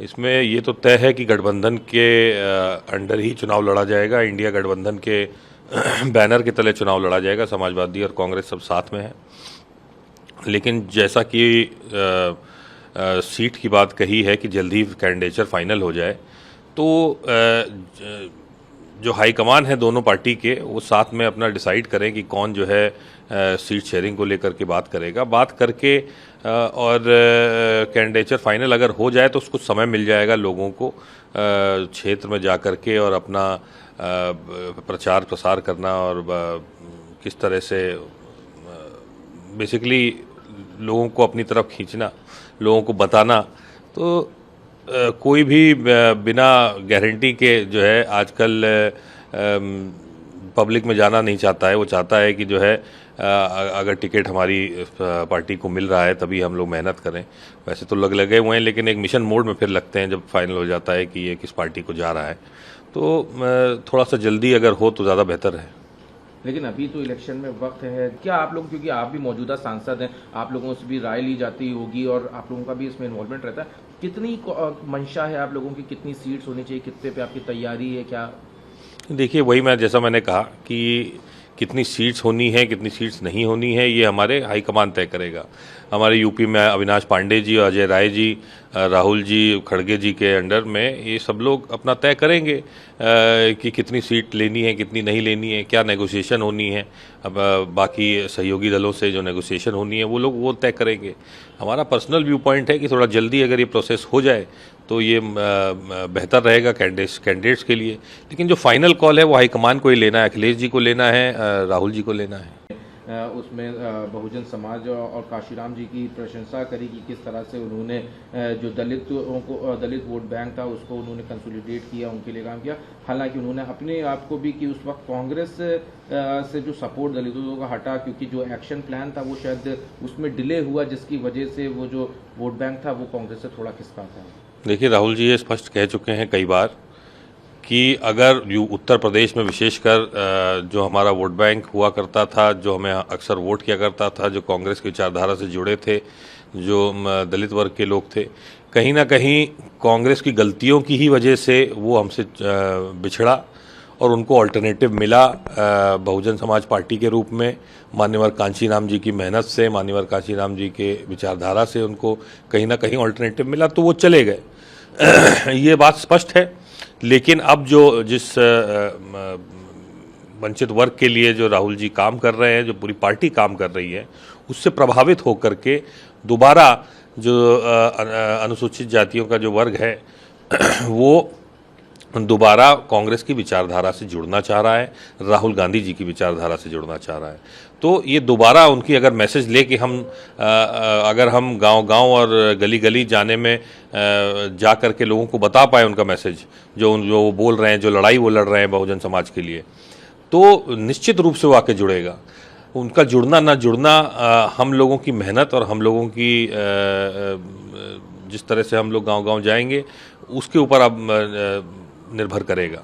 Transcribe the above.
इसमें ये तो तय है कि गठबंधन के अंडर ही चुनाव लड़ा जाएगा। इंडिया गठबंधन के बैनर के तले चुनाव लड़ा जाएगा। समाजवादी और कांग्रेस सब साथ में है। लेकिन जैसा कि सीट की बात कही है कि जल्दी कैंडिडेचर फाइनल हो जाए, तो जो हाईकमान है दोनों पार्टी के, वो साथ में अपना डिसाइड करें कि कौन जो है सीट शेयरिंग को लेकर के बात करेगा। बात करके और कैंडिडेचर फाइनल अगर हो जाए तो उसको समय मिल जाएगा लोगों को क्षेत्र में जा कर के और अपना प्रचार प्रसार करना और किस तरह से बेसिकली लोगों को अपनी तरफ खींचना, लोगों को बताना। तो कोई भी बिना गारंटी के जो है आजकल पब्लिक में जाना नहीं चाहता है। वो चाहता है कि जो है अगर टिकट हमारी पार्टी को मिल रहा है तभी हम लोग मेहनत करें। वैसे तो लगे हुए हैं, लेकिन एक मिशन मोड में फिर लगते हैं जब फाइनल हो जाता है कि ये किस पार्टी को जा रहा है। तो थोड़ा सा जल्दी अगर हो तो ज़्यादा बेहतर है। लेकिन अभी तो इलेक्शन में वक्त है, क्या आप लोग, क्योंकि आप भी मौजूदा सांसद हैं, आप लोगों से भी राय ली जाती होगी और आप लोगों का भी इसमें इन्वॉल्वमेंट रहता है, कितनी मंशा है आप लोगों की, कितनी सीट्स होनी चाहिए, कितने पे आपकी तैयारी है? क्या देखिए, वही जैसा मैंने कहा कि कितनी सीट्स होनी है, कितनी सीट्स नहीं होनी है, ये हमारे हाईकमान तय करेगा। हमारे यूपी में अविनाश पांडे जी, अजय राय जी, राहुल जी, खड़गे जी के अंडर में ये सब लोग अपना तय करेंगे कि कितनी सीट लेनी है, कितनी नहीं लेनी है, क्या नेगोशिएशन होनी है। अब बाकी सहयोगी दलों से जो नेगोशिएशन होनी है वो लोग वो तय करेंगे। हमारा पर्सनल व्यू पॉइंट है कि थोड़ा जल्दी अगर ये प्रोसेस हो जाए तो ये बेहतर रहेगा कैंडिडेट्स के लिए। लेकिन जो फाइनल कॉल है वो हाईकमान को ही लेना है, अखिलेश जी को लेना है, राहुल जी को लेना है। उसमें बहुजन समाज और काशीराम जी की प्रशंसा करी कि किस तरह से उन्होंने जो दलित वोट बैंक था उसको उन्होंने कंसोलिडेट किया, उनके लिए काम किया। हालांकि उन्होंने अपने आप को भी कि उस वक्त कांग्रेस से जो सपोर्ट दलितों का हटा, क्योंकि जो एक्शन प्लान था वो शायद उसमें डिले हुआ, जिसकी वजह से वो जो वोट बैंक था वो कांग्रेस से थोड़ा खिसका था। देखिए, राहुल जी ये स्पष्ट कह चुके हैं कई बार कि अगर उत्तर प्रदेश में विशेषकर जो हमारा वोट बैंक हुआ करता था, जो हमें अक्सर वोट किया करता था, जो कांग्रेस की विचारधारा से जुड़े थे, जो दलित वर्ग के लोग थे, कहीं ना कहीं कांग्रेस की गलतियों की ही वजह से वो हमसे बिछड़ा और उनको अल्टरनेटिव मिला बहुजन समाज पार्टी के रूप में। मान्यवर कांशीराम जी की मेहनत से, मान्यवर कांशीराम जी के विचारधारा से उनको कहीं ना कहीं अल्टरनेटिव मिला, तो वो चले गए। ये बात स्पष्ट है। लेकिन अब जो जिस वंचित वर्ग के लिए जो राहुल जी काम कर रहे हैं, जो पूरी पार्टी काम कर रही है, उससे प्रभावित होकर के दोबारा जो अनुसूचित जातियों का जो वर्ग है वो दोबारा कांग्रेस की विचारधारा से जुड़ना चाह रहा है, राहुल गांधी जी की विचारधारा से जुड़ना चाह रहा है। तो ये दोबारा उनकी अगर मैसेज ले कि अगर हम गांव-गांव और गली-गली जाने में जा कर के लोगों को बता पाए उनका मैसेज, जो वो बोल रहे हैं, जो लड़ाई वो लड़ रहे हैं बहुजन समाज के लिए, तो निश्चित रूप से वो आके जुड़ेगा। उनका जुड़ना ना जुड़ना हम लोगों की मेहनत और हम लोगों की जिस तरह से हम लोग गांव-गांव जाएंगे उसके ऊपर अब निर्भर करेगा।